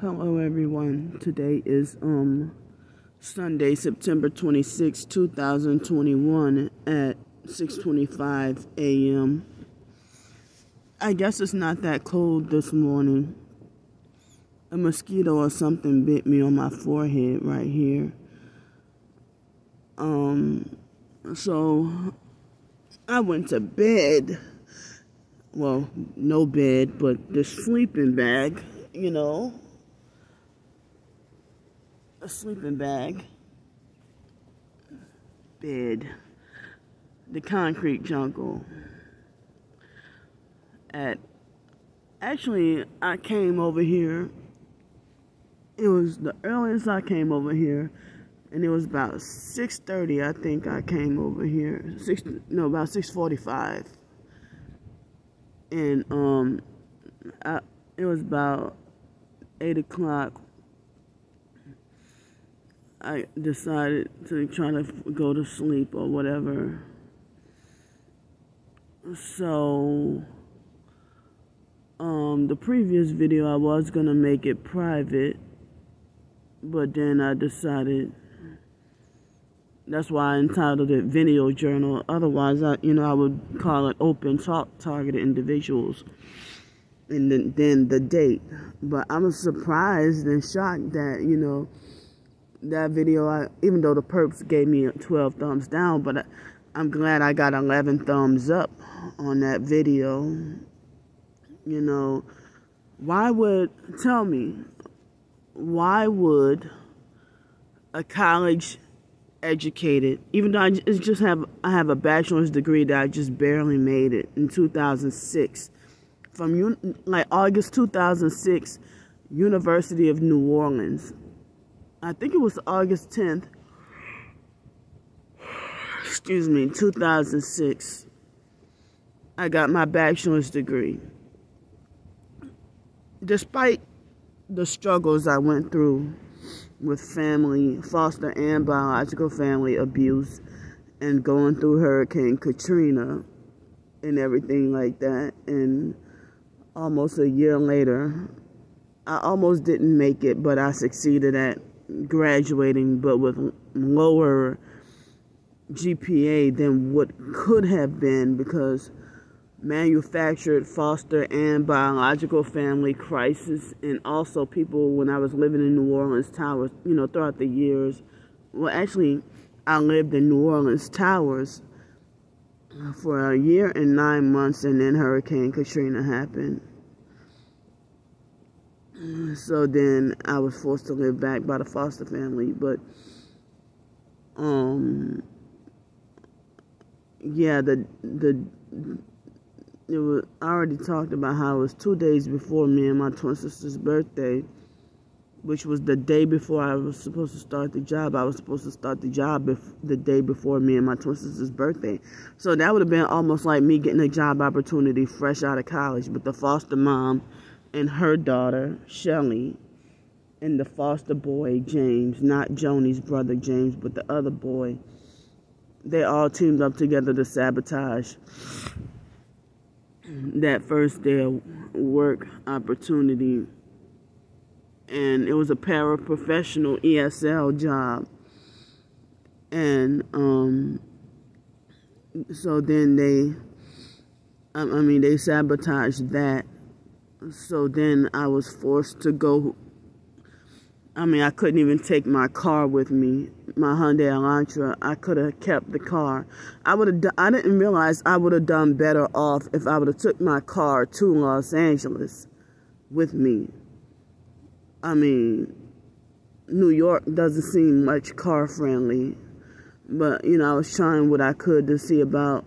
Hello everyone. Today is Sunday, September 26, 2021 at 6:25 a.m. I guess it's not that cold this morning. A mosquito or something bit me on my forehead right here. So I went to bed. Well, no bed, but the sleeping bag, a sleeping bag, bed, the concrete jungle. Actually, I came over here. It was the earliest I came over here, and it was about 6:30. I think I came over here. About 6:45. And it was about 8 o'clock. I decided to try to go to sleep or whatever. So, the previous video I was gonna make it private, but then I decided. That's why I entitled it Video Journal. Otherwise, I would call it Open Talk Targeted Individuals. And then the date. But I was surprised and shocked that, that video, even though the perps gave me 12 thumbs down, but I'm glad I got 11 thumbs up on that video. Why would a college educated, even though I have a bachelor's degree that I just barely made it in 2006, from August 2006, University of New Orleans. I think it was August 10th, 2006. I got my bachelor's degree. Despite the struggles I went through with family, foster and biological family abuse, and going through Hurricane Katrina and everything like that, and almost a year later, I almost didn't make it, but I succeeded at graduating, but with lower GPA than what could have been, because manufactured foster and biological family crisis, and also people, when I was living in New Orleans Towers, throughout the years. Well, actually, I lived in New Orleans Towers for a year and 9 months, and then Hurricane Katrina happened. So then I was forced to live back by the foster family, but yeah, I already talked about how it was 2 days before me and my twin sister's birthday, which was the day before I was supposed to start the job. I was supposed to start the job the day before me and my twin sister's birthday. So that would have been almost like me getting a job opportunity fresh out of college. But the foster mom and her daughter, Shelly, and the foster boy, James, not Joni's brother, James, but the other boy, they all teamed up together to sabotage that first day of work opportunity. And it was a paraprofessional ESL job. And so then they sabotaged that. So then I was forced to go. I couldn't even take my car with me, my Hyundai Elantra. I could have kept the car. I didn't realize I would have done better off if I would have took my car to Los Angeles with me. New York doesn't seem much car friendly, but I was trying what I could to see about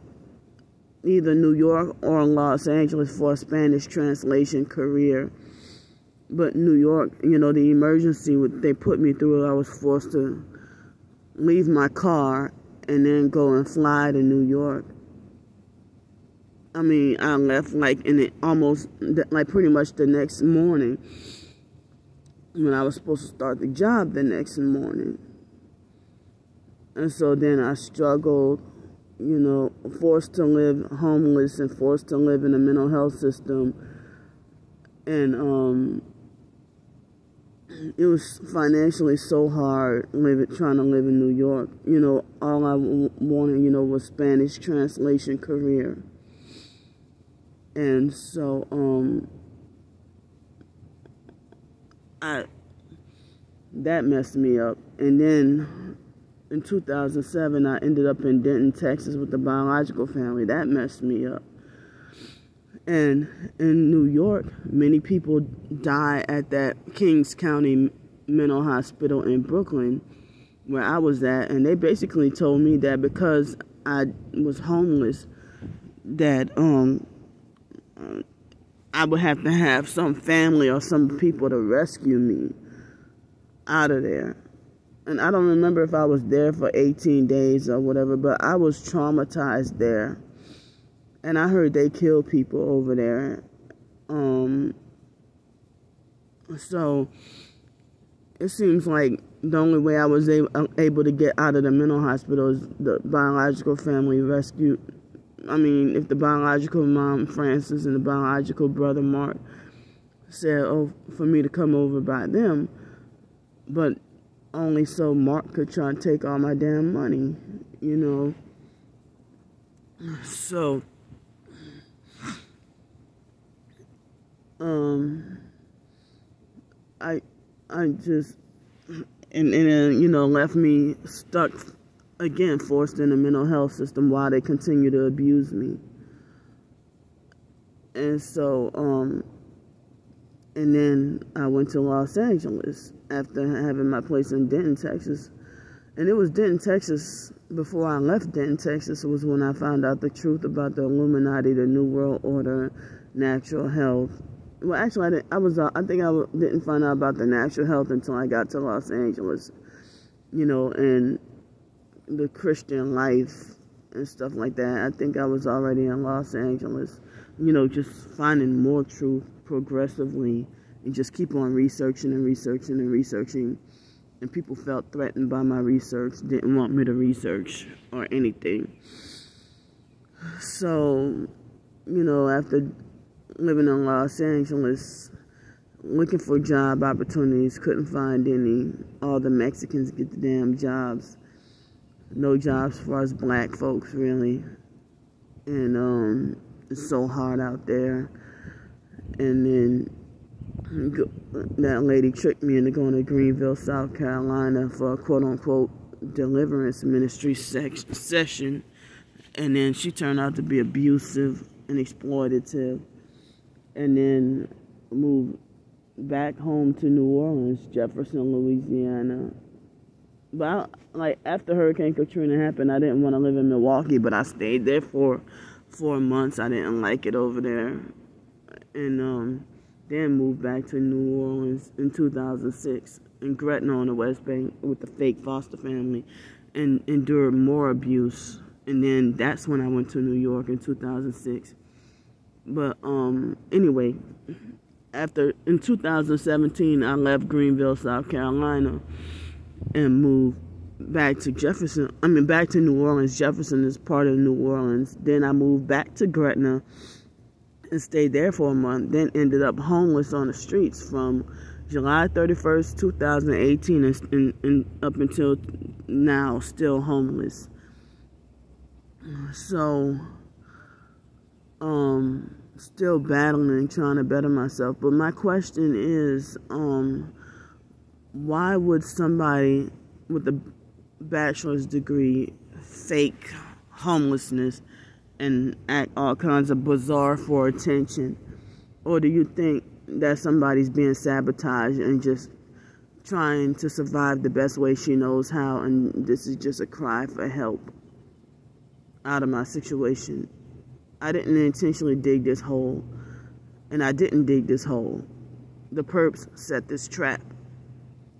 either New York or Los Angeles for a Spanish translation career. But New York, the emergency they put me through, I was forced to leave my car and then go and fly to New York. I left pretty much the next morning, when I was supposed to start the job the next morning. And so then I struggled, forced to live homeless and forced to live in a mental health system. And it was financially so hard trying to live in New York. You know, all I wanted, you know, was Spanish translation career. And so, that messed me up. And then in 2007, I ended up in Denton, Texas with the biological family. That messed me up. And in New York, many people die at that Kings County Mental Hospital in Brooklyn, where I was at. And they basically told me that because I was homeless, that I would have to have some family or some people to rescue me out of there. And I don't remember if I was there for 18 days or whatever, but I was traumatized there. And I heard they kill people over there. So it seems like the only way I was able to get out of the mental hospital is the biological family rescue. I mean, if the biological mom, Frances, and the biological brother, Mark, said, oh, for me to come over by them, but only so Mark could try and take all my damn money, you know. So, I just, and you know, left me stuck again, forced in the mental health system while they continue to abuse me. And so, and then I went to Los Angeles after having my place in Denton, Texas. And it was Denton, Texas, before I left Denton, Texas, was when I found out the truth about the Illuminati, the New World Order, natural health. Well, actually, I didn't find out about the natural health until I got to Los Angeles, you know, and the Christian life and stuff like that. I think I was already in Los Angeles, you know, just finding more truth progressively and just keep on researching and researching and researching. And people felt threatened by my research, didn't want me to research or anything. So, you know, after living in Los Angeles, looking for job opportunities, couldn't find any. All the Mexicans get the damn jobs. No jobs for us black folks, really. And it's so hard out there. And then that lady tricked me into going to Greenville, South Carolina for a quote-unquote deliverance ministry session. And then she turned out to be abusive and exploitative. And then moved back home to New Orleans, Jefferson, Louisiana. But after Hurricane Katrina happened, I didn't want to live in Milwaukee, but I stayed there for 4 months. I didn't like it over there. And then moved back to New Orleans in 2006 in Gretna on the West Bank with the fake foster family and endured more abuse. And then that's when I went to New York in 2006. But anyway, in 2017, I left Greenville, South Carolina, and moved back to back to New Orleans. Jefferson is part of New Orleans. Then I moved back to Gretna and stayed there for a month. Then ended up homeless on the streets from July 31st, 2018, and up until now, still homeless. So, still battling, trying to better myself. But my question is, why would somebody with a bachelor's degree fake homelessness and act all kinds of bizarre for attention? Or do you think that somebody's being sabotaged and just trying to survive the best way she knows how, and this is just a cry for help out of my situation? I didn't intentionally dig this hole, and I didn't dig this hole. The perps set this trap,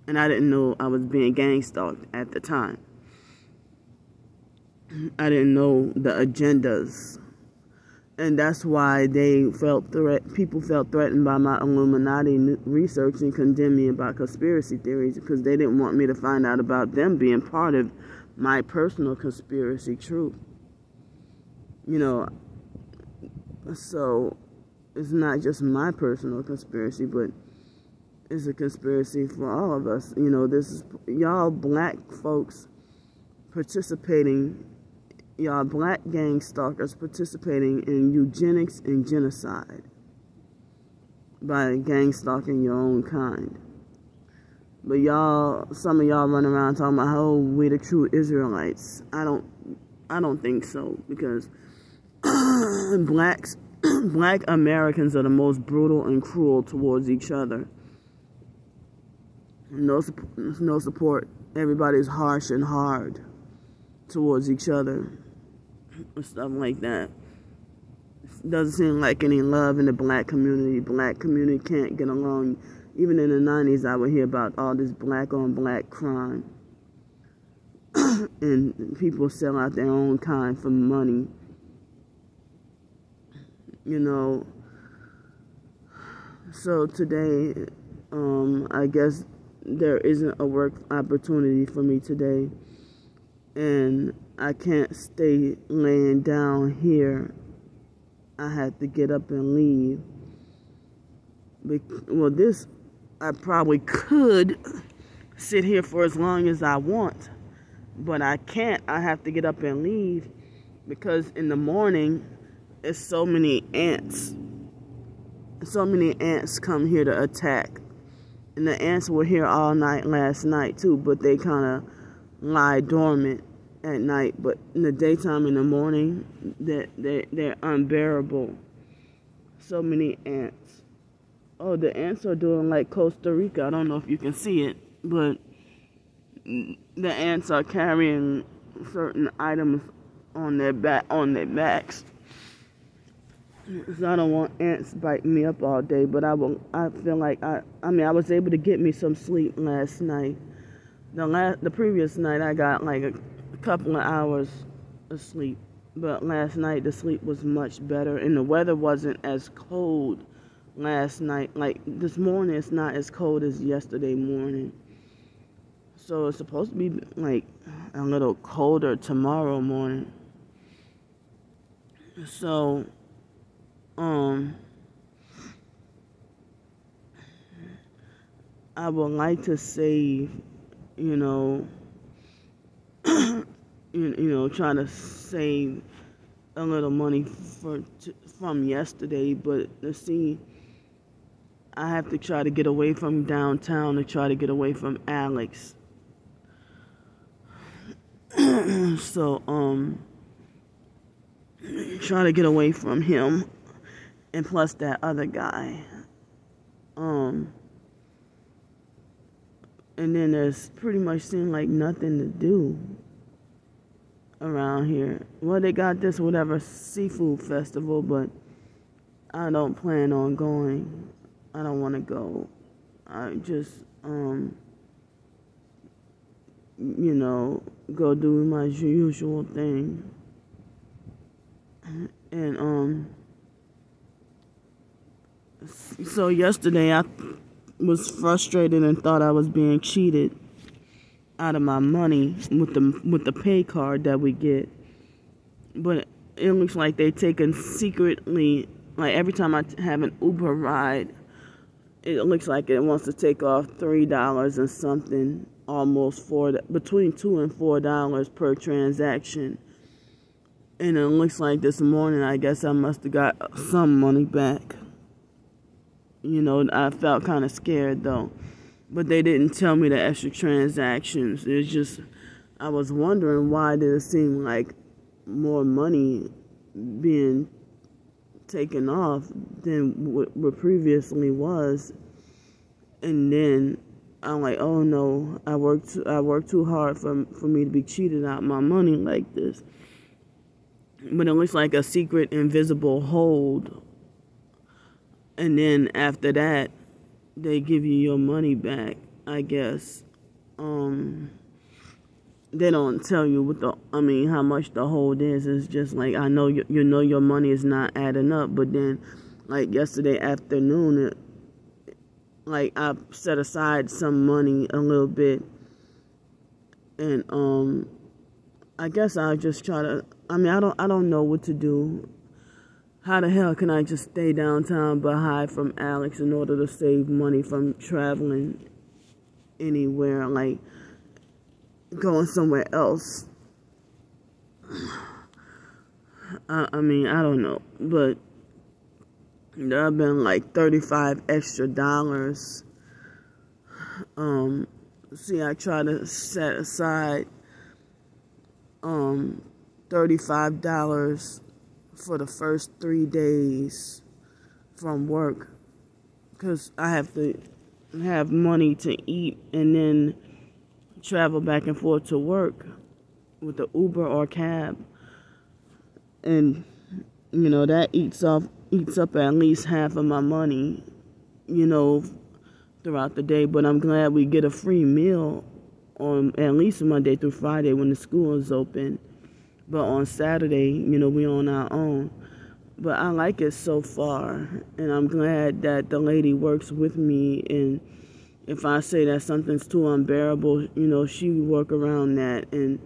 and I didn't know I was being gang-stalked at the time. I didn't know the agendas, and that's why people felt threatened by my Illuminati research and condemned me about conspiracy theories, because they didn't want me to find out about them being part of my personal conspiracy truth. You know, so it's not just my personal conspiracy, but is a conspiracy for all of us. You know, this is y'all black folks participating, y'all black gang stalkers participating in eugenics and genocide by gang stalking your own kind. But y'all, some of y'all run around talking about how we the true Israelites. I don't think so, because black Americans are the most brutal and cruel towards each other. No support. Everybody's harsh and hard towards each other and stuff like that. Doesn't seem like any love in the black community. Black community can't get along. Even in the 90s, I would hear about all this black on black crime. And people sell out their own kind for money. You know. So today, I guess there isn't a work opportunity for me today. And I can't stay laying down here. I had to get up and leave. Well, I probably could sit here for as long as I want, but I can't. I have to get up and leave because in the morning, there's so many ants. So many ants come here to attack. And the ants were here all night last night too, but they kind of lie dormant at night. But in the daytime, in the morning, they're unbearable. So many ants. Oh, the ants are doing like Costa Rica. I don't know if you can see it, but the ants are carrying certain items on their backs. So I don't want ants biting me up all day, but I feel like I was able to get me some sleep last night. The previous night I got like a couple of hours of sleep, but last night the sleep was much better, and the weather wasn't as cold last night. Like this morning, it's not as cold as yesterday morning. So it's supposed to be like a little colder tomorrow morning. So, I would like to save, try to save a little money from yesterday, but let's see. I have to try to get away from downtown to try to get away from Alex. So, try to get away from him, and plus that other guy. And then there's pretty much seemed like nothing to do around here. Well, they got this whatever seafood festival, but I don't plan on going. I don't want to go. I just, go do my usual thing. And, so yesterday I was frustrated and thought I was being cheated out of my money with the pay card that we get. But it looks like they taken secretly, like every time I have an Uber ride, it looks like it wants to take off $3 and something, almost between $2 and $4 per transaction. And it looks like this morning, I guess I must have got some money back. I felt kind of scared though. But they didn't tell me the extra transactions. It's just, I was wondering why did it seem like more money being taken off than what previously was. And then I'm like, oh no, I worked too hard for me to be cheated out my money like this. But it looks like a secret invisible hold. And then after that, they give you your money back, I guess. They don't tell you how much the hold is. It's just like, I know your money is not adding up. But then, like yesterday afternoon, I set aside some money a little bit. And, I guess I'll just try to, I don't know what to do. how the hell can I just stay downtown but hide from Alex in order to save money from traveling anywhere, like going somewhere else? I mean, I don't know, but there have been like $35 extra. See, I try to set aside $35 for the first 3 days from work, because I have to have money to eat and then travel back and forth to work with the Uber or cab. And that eats up at least half of my money, throughout the day. But I'm glad we get a free meal on at least Monday through Friday when the school is open. But on Saturday, we on our own. But I like it so far, and I'm glad that the lady works with me. And if I say that something's too unbearable, she work around that and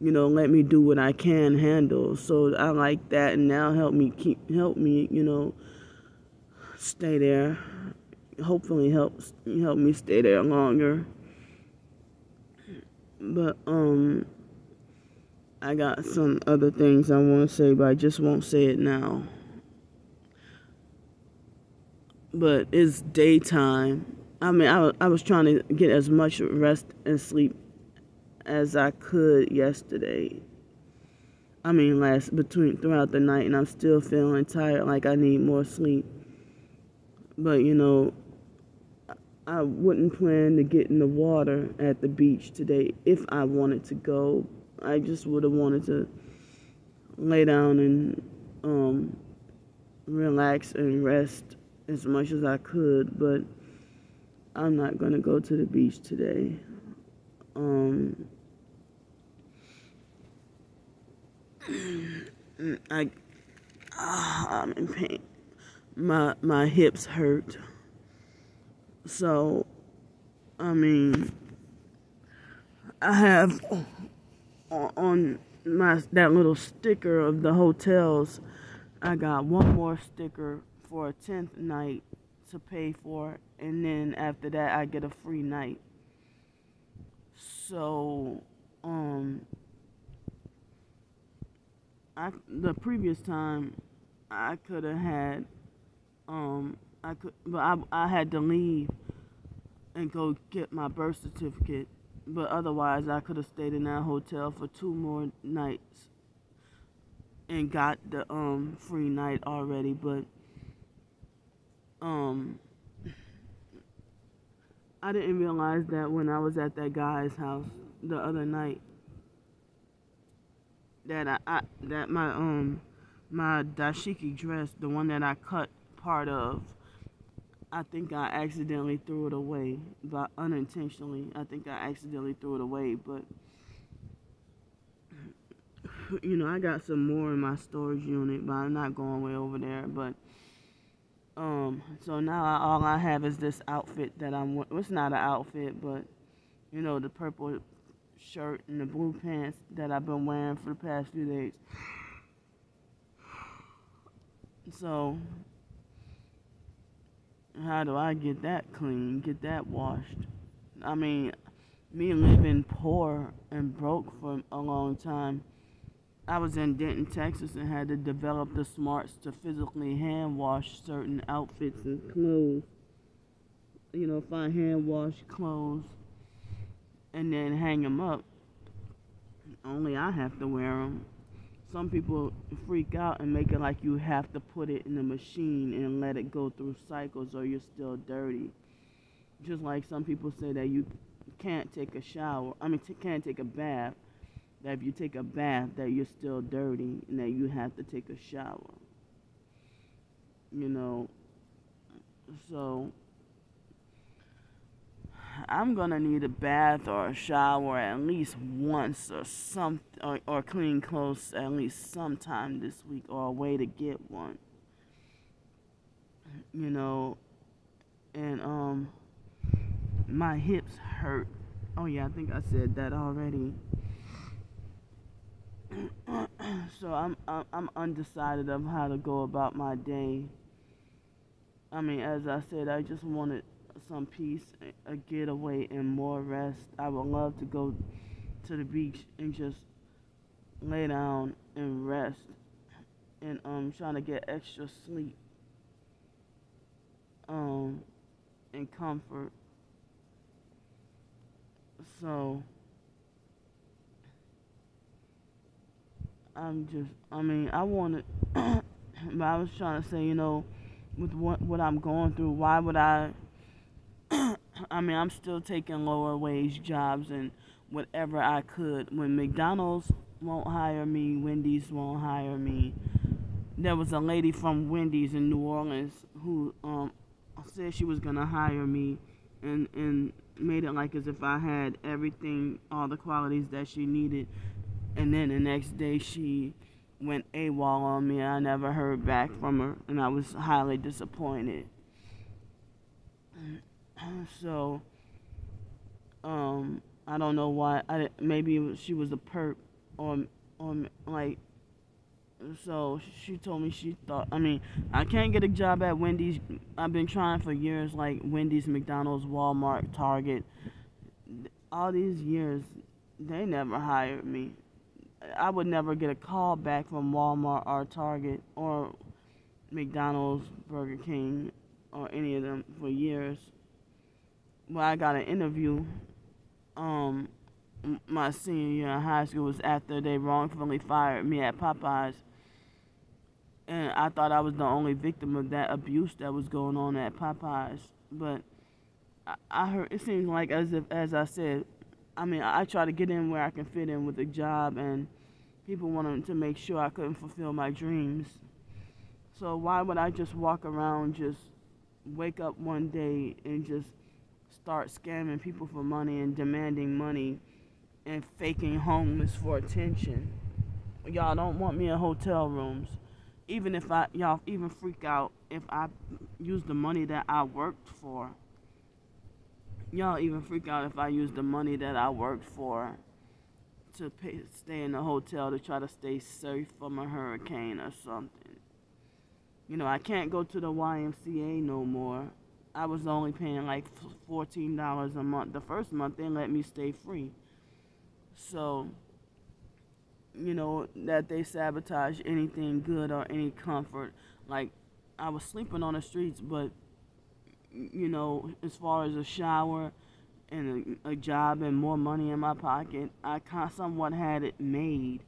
let me do what I can handle. So I like that, and now help me stay there. Hopefully help me stay there longer. But I got some other things I want to say, but I just won't say it now. But it's daytime. I mean, I was trying to get as much rest and sleep as I could yesterday. I mean, throughout the night, and I'm still feeling tired, like I need more sleep. But I wouldn't plan to get in the water at the beach today if I wanted to go. I just would have wanted to lay down and relax and rest as much as I could, but I'm not going to go to the beach today. I'm in pain. My hips hurt. So, I mean, I have on that little sticker of the hotels, I got one more sticker for a 10th night to pay for, and then after that I get a free night. So, the previous time I could have had, but I had to leave and go get my birth certificate. But otherwise, I could have stayed in that hotel for 2 more nights and got the free night already. But I didn't realize that when I was at that guy's house the other night, that my dashiki dress, the one that I cut part of, I think I accidentally threw it away, but unintentionally. I think I accidentally threw it away, but I got some more in my storage unit, but I'm not going way over there. But so now all I have is this outfit that I'm. It's not an outfit, but the purple shirt and the blue pants that I've been wearing for the past few days. So how do I get that clean, get that washed? I mean, me living poor and broke for a long time, I was in Denton, Texas, and had to develop the smarts to physically hand wash certain outfits and clothes. If I hand wash clothes and then hang them up, only I have to wear them. Some people freak out and make it like you have to put it in the machine and let it go through cycles or you're still dirty. Just like some people say that you can't take a shower, can't take a bath, that if you take a bath that you're still dirty and that you have to take a shower. So I'm gonna need a bath or a shower at least once or clean clothes at least sometime this week, or a way to get one. And my hips hurt. Oh yeah, I think I said that already. So I'm undecided of how to go about my day. I mean, as I said, I just wanted some peace, a getaway, and more rest. I would love to go to the beach and just lay down and rest, and trying to get extra sleep, and comfort. So I wanted, but I was trying to say, with what I'm going through, why would I? I mean, I'm still taking lower wage jobs and whatever I could. When McDonald's won't hire me, Wendy's won't hire me. There was a lady from Wendy's in New Orleans who said she was gonna hire me, and made it like as if I had everything, all the qualities that she needed. And then the next day she went AWOL on me. I never heard back from her, and I was highly disappointed. So, I don't know why. Maybe she was a perp, or like. So she told me she thought. I mean, I can't get a job at Wendy's. I've been trying for years, like Wendy's, McDonald's, Walmart, Target. All these years, they never hired me. I would never get a call back from Walmart or Target or McDonald's, Burger King, or any of them for years. Well, I got an interview. My senior year in high school was after they wrongfully fired me at Popeyes, and I thought I was the only victim of that abuse that was going on at Popeyes. But I heard it seems like as I said, I mean, I try to get in where I can fit in with a job, and people wanted to make sure I couldn't fulfill my dreams. So why would I just walk around, just wake up one day and just start scamming people for money and demanding money and faking homeless for attention? Y'all don't want me in hotel rooms. Even if y'all even freak out if I use the money that I worked for. Y'all even freak out if I use the money that I worked for to stay in a hotel to try to stay safe from a hurricane or something. I can't go to the YMCA no more. I was only paying like $14 a month. The first month they let me stay free. So, that they sabotage anything good or any comfort. Like, I was sleeping on the streets, but as far as a shower and a job and more money in my pocket, I somewhat had it made.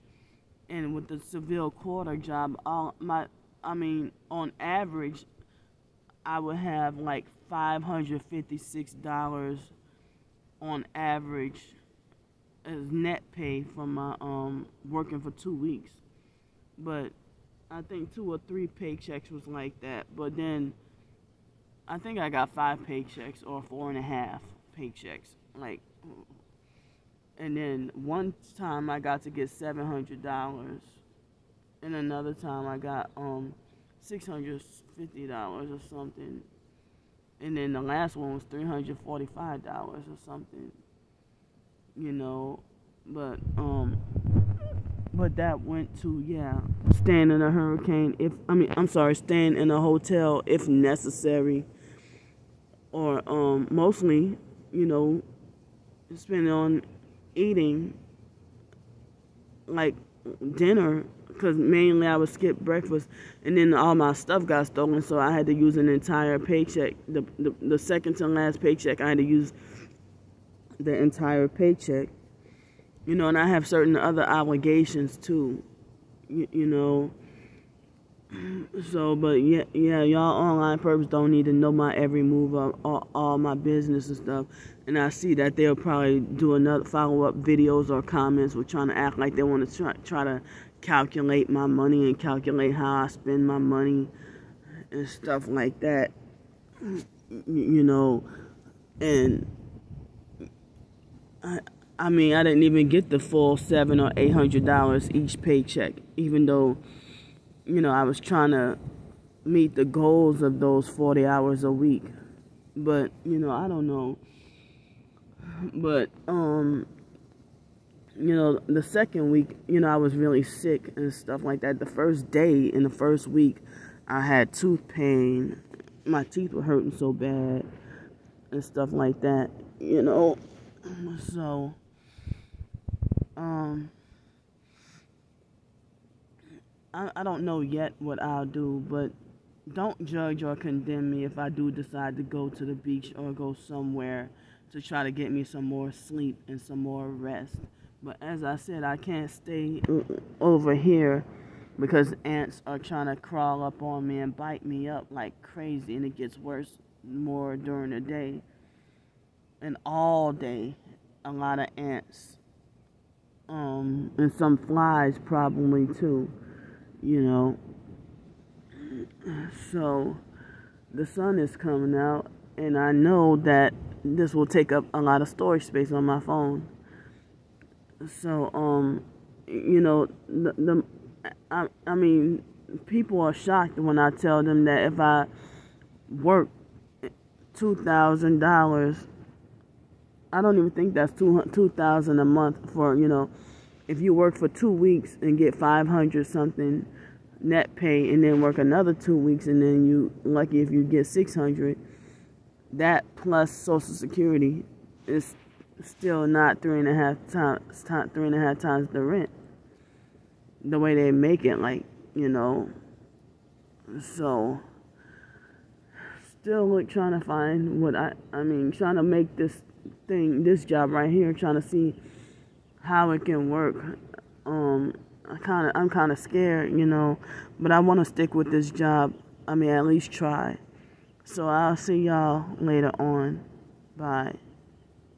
And with the Seville Quarter job, on average, I would have like $556 on average as net pay from my working for 2 weeks. But I think 2 or 3 paychecks was like that. But then I think I got 5 paychecks or 4.5 paychecks. And then one time I got to get $700, and another time I got $650 or something, and then the last one was $345 or something. But that went to staying in a hurricane staying in a hotel if necessary, or mostly spending on eating like dinner, because mainly I would skip breakfast, and then all my stuff got stolen, so I had to use an entire paycheck. The second to last paycheck, I had to use the entire paycheck. And I have certain other obligations too, So, but y'all online perps don't need to know my every move of all my business and stuff. And I see that they'll probably do another follow-up videos or comments with trying to act like they want to try to calculate my money and calculate how I spend my money and stuff like that. And I didn't even get the full $700 or $800 each paycheck, even though I was trying to meet the goals of those 40 hours a week. But I don't know. But you know, the second week, you know, I was really sick and stuff like that. The first day in the first week, I had tooth pain. My teeth were hurting so bad and stuff like that, you know. So, I don't know yet what I'll do, but don't judge or condemn me if I do decide to go to the beach or go somewhere to try to get me some more sleep and some more rest. But as I said, I can't stay over here because ants are trying to crawl up on me and bite me up like crazy, and it gets worse more during the day. And all day, a lot of ants. And some flies probably too, you know. So the sun is coming out, and I know that this will take up a lot of storage space on my phone. So, you know, I mean, people are shocked when I tell them that if I work $2,000, I don't even think that's $2,000 a month for, you know, if you work for 2 weeks and get 500 something net pay, and then work another 2 weeks, and then you lucky if you get 600. That plus Social Security is still not 3.5 times the rent. The way they make it, like, you know. So still trying to find what I mean, trying to make this job right here, trying to see how it can work. I'm kind of scared, you know, but I want to stick with this job. I mean, at least try. So I'll see y'all later on. Bye.